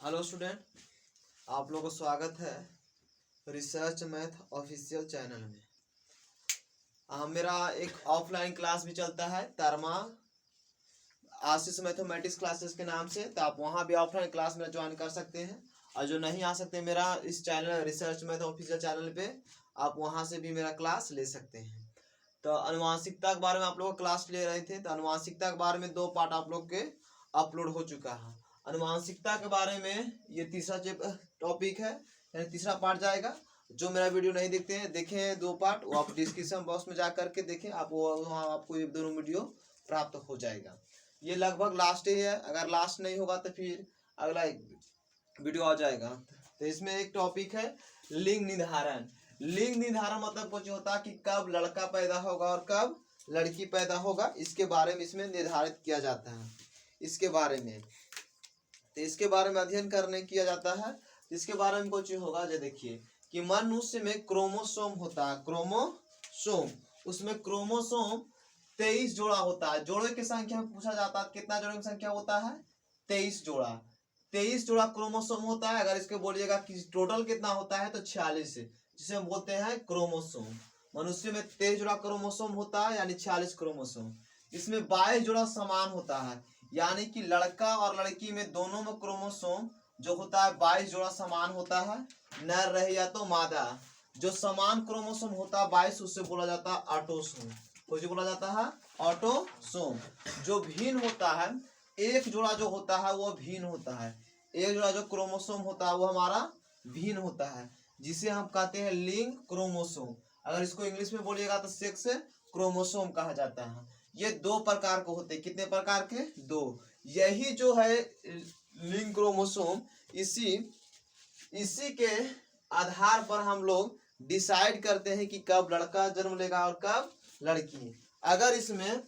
Hello student, आप लोगों को स्वागत है रिसर्च मैथ ऑफिशियल चैनल में। मेरा एक ऑफलाइन क्लास भी चलता है तरमा आशीष मैथमेटिक्स क्लासेस के नाम से, तो आप वहाँ भी ऑफलाइन क्लास में ज्वाइन कर सकते हैं। और जो नहीं आ सकते मेरा इस channel research math official channel पे, आप वहाँ से भी मेरा क्लास ले सकते हैं। तो अनुवांशिकता के बारे में आप लोग क्लास ले रहे थे, तो अनुवांशिकता के बारे में 2 पार्ट आप लोग के अपलोड हो चुका है। अनुवांशिकता के बारे में ये तीसरा टॉपिक है, यानी तीसरा पार्ट जाएगा। जो मेरा वीडियो नहीं देखते हैं, देखें 2 पार्ट, वो आप डिस्क्रिप्शन बॉक्स में जा करके देखें, आप वहाँ आपको ये दोनों वीडियो प्राप्त हो जाएगा। ये लगभग लास्ट ही है, अगर लास्ट नहीं होगा तो फिर अगला वीडियो आ जाएगा। तो इसमें एक टॉपिक है लिंग निर्धारण। लिंग निर्धारण मतलब कुछ होता है कि कब लड़का पैदा होगा और कब लड़की पैदा होगा, इसके बारे में इसमें निर्धारित किया जाता है। इसके बारे में अध्ययन करने किया जाता है। इसके बारे में कुछ होगा, जो देखिए कि मनुष्य में क्रोमोसोम होता है, क्रोमोसोम, उसमें क्रोमोसोम 23 जोड़ा होता है। जोड़े की संख्या पूछा जाता है, कितना जोड़े की संख्या होता है? 23 जोड़ा। 23 जोड़ा क्रोमोसोम होता है। अगर इसके बोलिएगा कि टोटल कितना होता है, तो 46, जिसे हम बोलते हैं क्रोमोसोम। मनुष्य में 23 जोड़ा क्रोमोसोम होता है, यानी 46 क्रोमोसोम। इसमें 22 जोड़ा समान होता है, यानी कि लड़का और लड़की में दोनों में क्रोमोसोम जो होता है 22 जोड़ा समान होता है, नर रहे या तो मादा। जो समान क्रोमोसोम होता है 22, उससे बोला जाता है ऑटोसोम। कुछ बोला जाता है ऑटोसोम। जो भिन्न होता है, एक जोड़ा जो होता है वो भिन्न होता है। एक जोड़ा जो क्रोमोसोम होता है वो हमारा भिन्न होता है, जिसे हम कहते हैं लिंग क्रोमोसोम। अगर इसको इंग्लिश में बोलिएगा तो सेक्स क्रोमोसोम कहा जाता है। ये 2 प्रकार के होते हैं। कितने प्रकार के? 2। यही जो है लिंग क्रोमोसोम, इसी के आधार पर हम लोग डिसाइड करते हैं कि कब लड़का जन्म लेगा और कब लड़की। अगर इसमें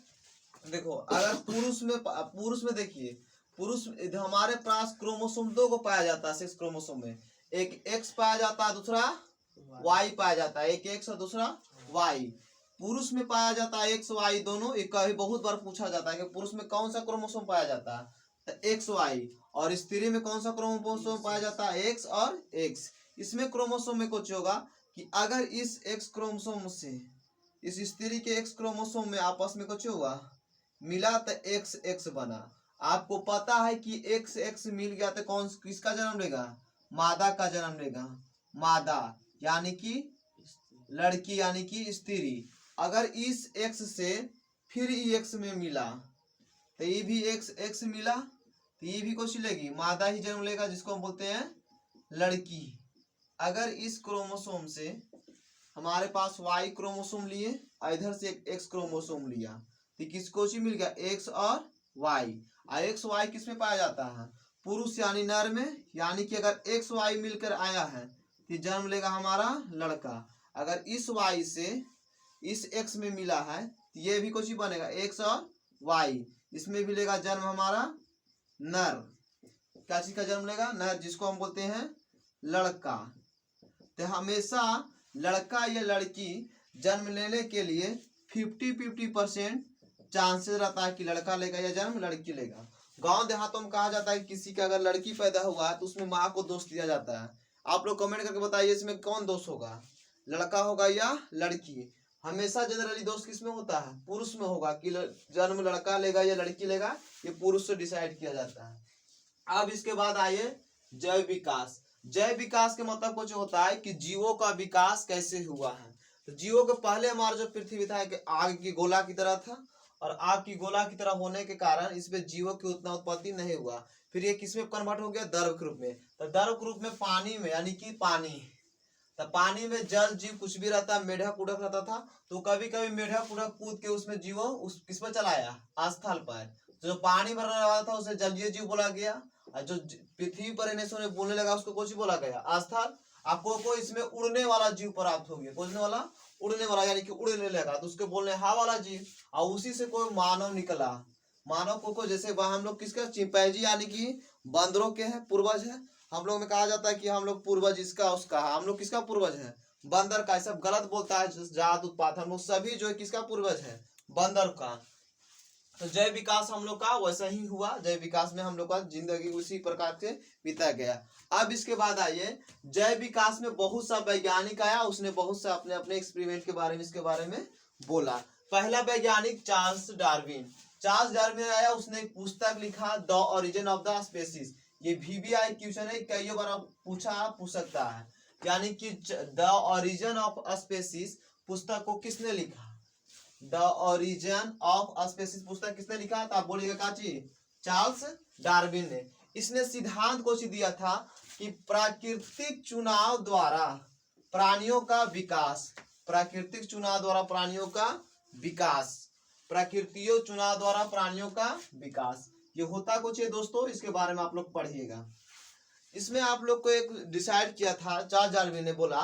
देखो, अगर पुरुष में देखिए, पुरुष हमारे पास क्रोमोसोम 2 को पाया जाता है। 6 क्रोमोसोम में एक एक्स पाया जाता है, दूसरा वाई पाया जाता है। एक एक्स और दूसरा वाई। पुरुष में पाया जाता है एक्स वाई दोनों। एक बहुत बार पूछा जाता है कि पुरुष में कौन सा क्रोमोसोम पाया जाता है, तो एक्स वाई। और स्त्री में कौन सा क्रोमोसोम पाया जाता है? एक्स और एक्स। इसमें क्रोमोसोम में कुछ होगा कि अगर इस एक्स क्रोमोसोम से इस स्त्री के एक्स क्रोमोसोम में आपस में कुछ होगा, मिला तो एक्स एक्स बना। आपको पता है कि एक्स एक्स मिल गया तो कौन किसका जन्म लेगा? मादा का जन्म लेगा। मादा यानी कि लड़की, यानी कि स्त्री। अगर इस एक्स से फिर एक्स में मिला तो ये भी एक्स एक्स मिला, तो ये भी कुछ लेगी, मादा ही जन्म लेगा, जिसको हम बोलते हैं लड़की। अगर इस क्रोमोसोम से हमारे पास वाई क्रोमोसोम लिए, इधर से एक्स क्रोमोसोम लिया, तो किसको मिल गया? एक्स और वाई। एक्स वाई किस में पाया जाता है? पुरुष यानी नर में। यानी कि अगर एक्स वाई मिलकर आया है तो जन्म लेगा हमारा लड़का। अगर इस वाई से इस एक्स में मिला है तो ये भी कुछ ही बनेगा, एक्स और वाई। इसमें भी लेगा जन्म हमारा नर। क्या चीज का जन्म लेगा? नर, जिसको हम बोलते हैं लड़का। तो हमेशा लड़का या लड़की जन्म लेने के लिए 50-50% चांसेस रहता है कि लड़का लेगा या जन्म लड़की लेगा। गांव देहातों में कहा जाता है कि किसी का अगर लड़की पैदा हुआ है तो उसमें माँ को दोष दिया जाता है। आप लोग कमेंट करके बताइए इसमें कौन दोष होगा, लड़का होगा या लड़की? हमेशा जनरली दोष किसमें होता है? पुरुष में होगा कि जन्म लड़का लेगा या लड़की लेगा, ये पुरुष से डिसाइड किया जाता है। अब इसके बाद आइए जैव विकास। जैव विकास के मतलब कुछ होता है कि जीवों का विकास कैसे हुआ है। तो जीवों के पहले हमारा जो पृथ्वी था कि आग की गोला की तरह था, और आग की गोला की तरह होने के कारण इसमें जीवों की उतना उत्पत्ति नहीं हुआ। फिर ये किसमें कन्वर्ट हो गया? द्रव के रूप में। तो द्रव के रूप में पानी में, यानी कि पानी, तो पानी में जल जीव कुछ भी रहता, मेढक उड़क रहता था, तो कभी कभी मेढक उड़क कूद के उसमें जीवों उस किस पर चलाया? स्थल पर। जो पानी में रहने वाला था उसे जलीय जीव बोला गया, और जो पृथ्वी पर रहने से बोलने लगा उसको कुछ बोला गया? स्थल। आपको इसमें उड़ने वाला जीव प्राप्त हो गया। उड़ने वाला, उड़ने वाला यानी कि उड़ने लगा, तो उसके बोलने हा वाला जीव। और उसी से कोई मानव निकला। मानव को जैसे हम लोग किसका? चिंपैंजी यानी कि बंदरों के हैं, पूर्वज है। हम लोग में कहा जाता है कि हम लोग पूर्वज इसका उसका, हम लोग किसका पूर्वज है? बंदर का। सब गलत बोलता है जात उत्पात। हम लोग सभी जो है किसका पूर्वज है? बंदर का। तो जय विकास हम लोग का वैसा ही हुआ, जय विकास में हम लोग का जिंदगी उसी प्रकार से बीता गया। अब इसके बाद आइए, जय विकास में बहुत सा वैज्ञानिक आया, उसने बहुत सा अपने अपने एक्सपेरिमेंट के बारे में इसके बारे में बोला। पहला वैज्ञानिक चार्ल्स डार्विन। चार्ल्स डार्विन आया, उसने एक पुस्तक लिखा the origin of the species. ये VBI क्वेश्चन है, कई बार पूछ सकता है। यानी कि द ओरिजिन ऑफ स्पेसीज पुस्तक को किसने लिखा? द ओरिजिन ऑफ स्पेसीज पुस्तक किसने लिखा? तो आप बोलिएगा काची? चार्ल्स डार्विन ने। इसने सिद्धांत को दिया था कि प्राकृतिक चुनाव द्वारा प्राणियों का विकास, प्राकृतिक चुनाव द्वारा प्राणियों का विकास, प्राकृतिक चुनाव द्वारा प्राणियों का विकास, ये होता कुछ है दोस्तों, इसके बारे में आप लोग पढ़िएगा। इसमें आप लोग को एक डिसाइड किया था, चार्ल्स डार्विन ने बोला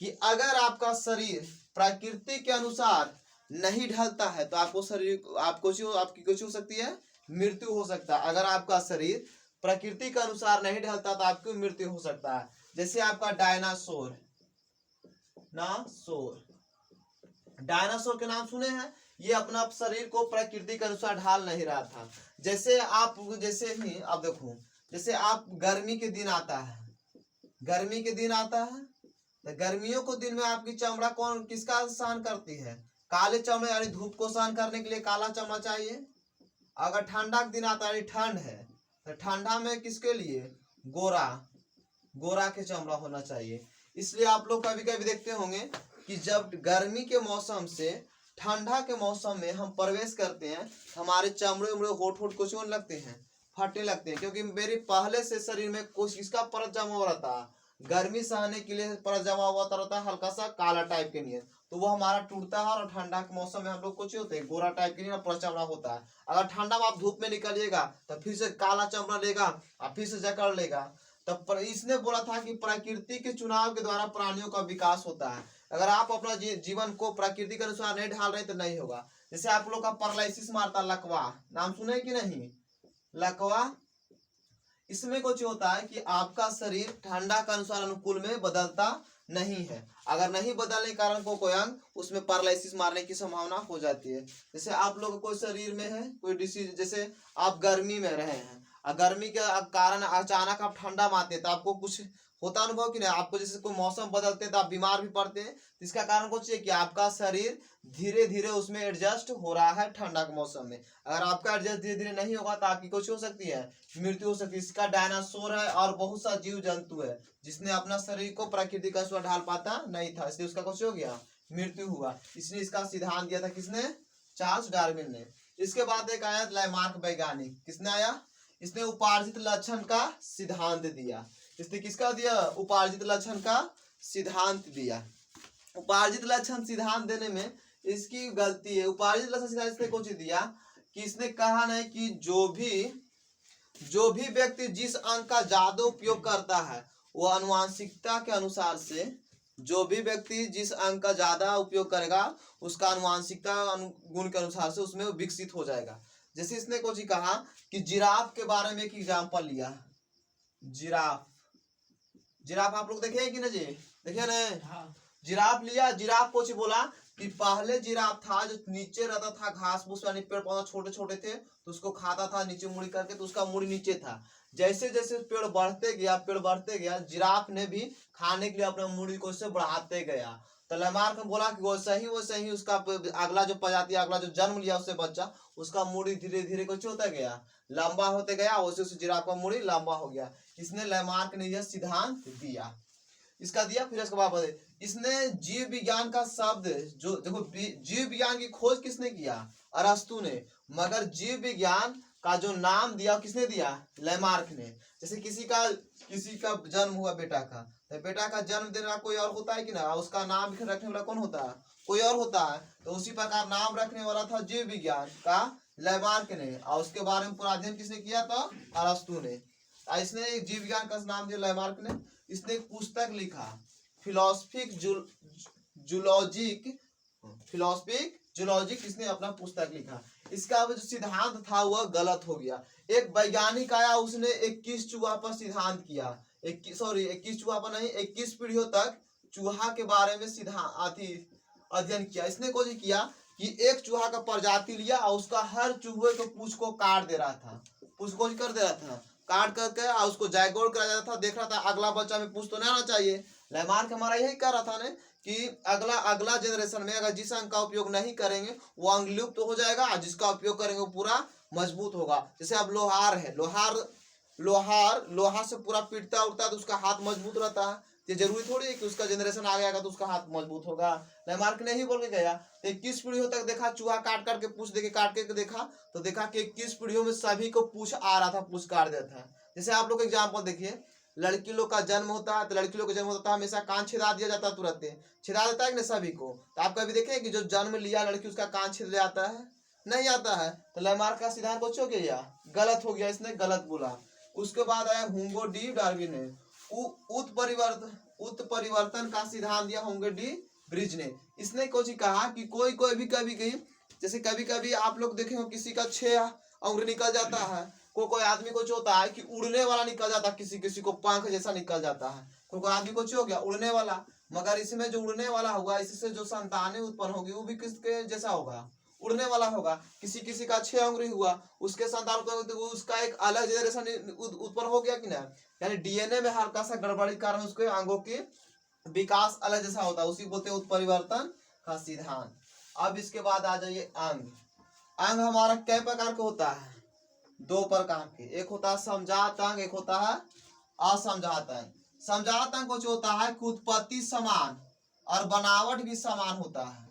कि अगर आपका शरीर प्रकृति के अनुसार नहीं ढलता है तो आपको शरीर आपकी कुछ हो सकती है, मृत्यु हो सकता है। अगर आपका शरीर प्रकृति के अनुसार नहीं ढलता तो आपकी मृत्यु हो सकता है। जैसे आपका डायनासोर, डायनासोर के नाम सुने हैं? ये अपना शरीर को प्रकृति के अनुसार ढाल नहीं रहा था। जैसे ही आप देखो, जैसे आप गर्मी के दिन आता है, गर्मी के दिन आता है तो गर्मियों को दिन में आपकी चमड़ा कौन किसका सहन करती है? काले चमड़े, यानी धूप को सहन करने के लिए काला चमड़ा चाहिए। अगर ठंडा के दिन आता है, ठंड है, तो ठंडा में किसके लिए? गोरा के चमड़ा होना चाहिए। इसलिए आप लोग कभी कभी देखते होंगे कि जब गर्मी के मौसम से ठंडा के मौसम में हम प्रवेश करते हैं, हमारे चमड़े उमड़े होठ कुछ होने लगते हैं, फटने लगते हैं, क्योंकि मेरे पहले से शरीर में कुछ इसका परत जमा हुआ रहता है। गर्मी सहने के लिए परत जमा हुआ रहता है, हल्का सा काला टाइप के लिए, तो वो हमारा टूटता है। और ठंडा के मौसम में हम लोग कुछ होते हैं, गोरा टाइप के लिए परत चमड़ा होता है। अगर ठंडा में आप धूप में निकलिएगा तो फिर से काला चमड़ा लेगा और फिर से जकड़ लेगा। तब इसने बोला था कि प्रकृति के चुनाव के द्वारा प्राणियों का विकास होता है। अगर आप अपना जीवन को प्रकृति के अनुसार नहीं ढाल रहे तो नहीं होगा। जैसे आप लोग का पैरालिसिस मारता, लकवा नाम सुने कि नहीं? लकवा, इसमें कुछ होता है कि आपका शरीर ठंडा के अनुसार अनुकूल में बदलता नहीं है। अगर नहीं बदलने के कारण कोई अंग, उसमें पैरालिसिस मारने की संभावना हो जाती है। जैसे आप लोग कोई शरीर में है कोई डिसीज, जैसे आप गर्मी में रहे हैं, गर्मी के कारण अचानक आप ठंडा में आते हैं तो आपको कुछ होता अनुभव कि नहीं? आपको जैसे कोई मौसम बदलते हैं तो आप बीमार भी पड़ते हैं। इसका कारण कुछ है कि आपका शरीर धीरे धीरे उसमें एडजस्ट हो रहा है ठंडा के मौसम में। अगर आपका एडजस्ट धीरे धीरे नहीं होगा तो आपकी कुछ हो सकती है, मृत्यु हो सकती है। इसका डायनासोर है और बहुत सा जीव जंतु है जिसने अपना शरीर को प्रकृति का अनुसार ढाल पाता नहीं था, इसलिए उसका कुछ हो गया, मृत्यु हुआ। इसने इसका सिद्धांत दिया था, किसने? चार्ल्स डार्विन ने। इसके बाद एक आया लैमार्क वैज्ञानिक। किसने आया? इसने उपार्जित लक्षण का सिद्धांत दिया। इसने किसका दिया? उपार्जित लक्षण का सिद्धांत दिया। उपार्जित लक्षण सिद्धांत देने में इसकी गलती है। उपार्जित लक्षण सिद्धांत इसने कुछ दिया कि इसने कहा नहीं कि जो भी व्यक्ति जिस अंग का ज्यादा उपयोग करता है वो अनुवांशिकता के अनुसार से, जो भी व्यक्ति जिस अंग का ज्यादा उपयोग करेगा उसका अनुवांशिकता गुण के अनुसार से उसमें विकसित हो जाएगा। जैसे इसने कुछ कहा कि जिराफ के बारे में एक एग्जाम्पल लिया। जिराफ आप लोग देखे कि ना जी? देखे ना? हाँ। जिराफ लिया, जिराफ कुछ बोला कि पहले जिराफ था जो नीचे रहता था, घास फूस यानी पेड़ पौधा छोटे छोटे थे तो उसको खाता था नीचे मुड़ी करके, तो उसका मुड़ी नीचे था। जैसे जैसे पेड़ बढ़ते गया, जिराफ ने भी खाने के लिए अपना मुड़ी को से बढ़ाते गया। तो लैमार्क ने बोला कि वैसे ही उसका अगला जो प्रजाति, अगला जो जन्म लिया उससे बच्चा, उसका मुड़ी धीरे धीरे कुछ होता गया, लंबा होते गया, वैसे उस जिराफ का मुड़ी लंबा हो गया। इसने लैमार्क ने यह सिद्धांत दिया, इसका दिया। फिर इसके बाद इसने जीव विज्ञान का शब्द, जो देखो जीव विज्ञान की खोज किसने किया? अरस्तु ने। मगर जीव विज्ञान का जो नाम दिया किसने दिया? लैमार्क ने। जैसे किसी का जन्म हुआ बेटा का, तो बेटा का जन्म देना कोई और होता है कि ना? उसका नाम रखने वाला कौन होता है? कोई और होता है। तो उसी प्रकार नाम रखने वाला था जीव विज्ञान का लैमार्क ने, और उसके बारे में पूरा अध्ययन किसने किया था? अरस्तु ने। इसने जीव विज्ञान का नाम दिया लैमार्क ने। इसने एक पुस्तक लिखा, फिलोसफिक जूलॉजिक, इसने अपना पुस्तक लिखा। इसका जो सिद्धांत था वह गलत हो गया। एक वैज्ञानिक आया, उसने 21 चूहा पर सिद्धांत किया। 21 चूहा पर नहीं, 21 पीढ़ियों तक चूहा के बारे में अध्ययन किया। इसने कुछ किया कि एक चूहा का प्रजाति लिया और उसका हर चूहे को पूंछ को काट दे रहा था, पूंछ को कर दे रहा था, काट करके और उसको जायगोड करा जाता था, देख रहा था अगला बच्चा में पूंछ तो नहीं आना चाहिए। लैमार्क हमारा यही कर रहा था ना कि अगला अगला जनरेशन में अगर जिस अंग का उपयोग नहीं करेंगे वो अंग लुप्त तो हो जाएगा, और जिसका उपयोग करेंगे वो पूरा मजबूत होगा। जैसे अब लोहार है, लोहा से पूरा पीटता उठता है तो उसका हाथ मजबूत रहता है। ये जरूरी थोड़ी है कि उसका जनरेशन आ गया तो उसका हाथ मजबूत होगा। लैमार्क ने ही बोल के गया। तो 21 पीढ़ियों तक देखा चूहा काट करके पूछ देके काट के देखा तो देखा कि 21 पीढ़ियों में सभी को पूछ आ रहा था, पूछ काट देता है। जैसे आप लोग एग्जाम्पल देखिए, लड़की लोग का जन्म होता है तो लड़की लोग का जन्म होता है हमेशा कान छिदा दिया जाता है, तुरंत छिदा देता है कि नहीं सभी को। तो आप कभी देखें कि जो जन्म लिया लड़की उसका कान छिद जाता है? नहीं आता है। तो लैमार्क का सिद्धांत बच्चों के गया गलत हो गया, इसने गलत बोला। उसके बाद आया हुंगो डी डार्विन ने उत्परिवर्तन का सिद्धांत दिया, होंगे डी ब्रिज ने। इसने कुछ कहा कि कोई कोई भी कभी कहीं, जैसे कभी कभी आप लोग देखे हो किसी का 6 अंगुली निकल जाता है, कोई आदमी को होता है कि उड़ने वाला निकल जाता है, किसी किसी को पंख जैसा निकल जाता है, कोई आदमी को हो गया उड़ने वाला। मगर इसमें जो उड़ने वाला होगा इससे जो संतानें उत्पन्न होगी वो भी किसके जैसा होगा? उड़ने वाला होगा। किसी किसी का 6 अंगुली हुआ उसके संतान को उसका एक अलग जनरेशन उत्पन्न हो गया कि ना, यानी डीएनए में हल्का सा गड़बड़ी कारण उसके अंगों की विकास अलग जैसा होता है, उसी बोलते हैं उत्परिवर्तन का सिद्धांत। अब इसके बाद आ जाइए अंग। अंग हमारा कई प्रकार का होता है? 2 प्रकार के, एक होता है समजात अंग, एक होता है असमजात अंग। समजात अंग कुछ होता है कि उत्पत्ति समान और बनावट भी समान होता है,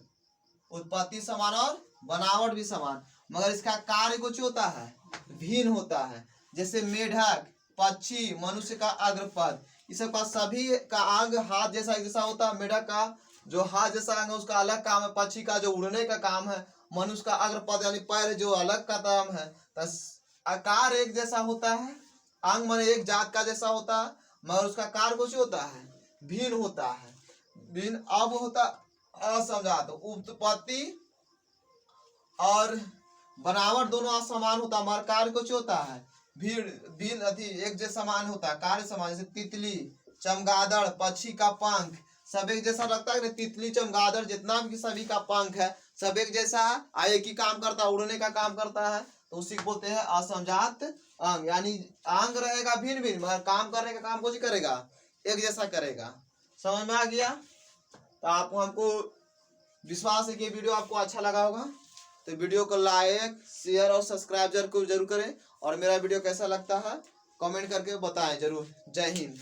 उत्पत्ति समान और बनावट भी समान, मगर इसका कार्य कुछ होता है भिन्न होता है। जैसे मेढक, पक्षी, मनुष्य का अग्रपद, इस सब का सभी का अंग हाथ जैसा जैसा होता है। मेढक का जो हाथ जैसा अंग है उसका अलग काम है, पक्षी का जो उड़ने का काम है, मनुष्य का अग्रपद यानी पैर जो अलग का काम है। आकार एक जैसा होता है, अंग माने एक जात का जैसा होता है, मगर उसका कार्य कुछ होता है भिन्न होता है, भिन्न। अब होता असमजात, उत्पत्ति और बनावट दोनों असमान होता है, मगर कार्य कुछ होता है भिन्न अति एक जैसा समान होता है, कार्य समान। जैसे तितली, चमगादड़, पक्षी का पंख सब एक जैसा लगता है। तितली, चमगादड़ जितना भी सभी का पंख है सब एक जैसा है, एक ही काम करता है, उड़ने का काम करता है, तो उसी को बोलते हैं असमजात अंग। यानी अंग रहेगा भिन्न भिन्न मगर काम करने का काम कुछ करेगा एक जैसा करेगा। समझ में आ गया? तो आप हमको विश्वास है कि वीडियो आपको अच्छा लगा होगा, तो वीडियो को लाइक, शेयर और सब्सक्राइब जरूर करें। और मेरा वीडियो कैसा लगता है कमेंट करके बताएं जरूर। जय हिंद।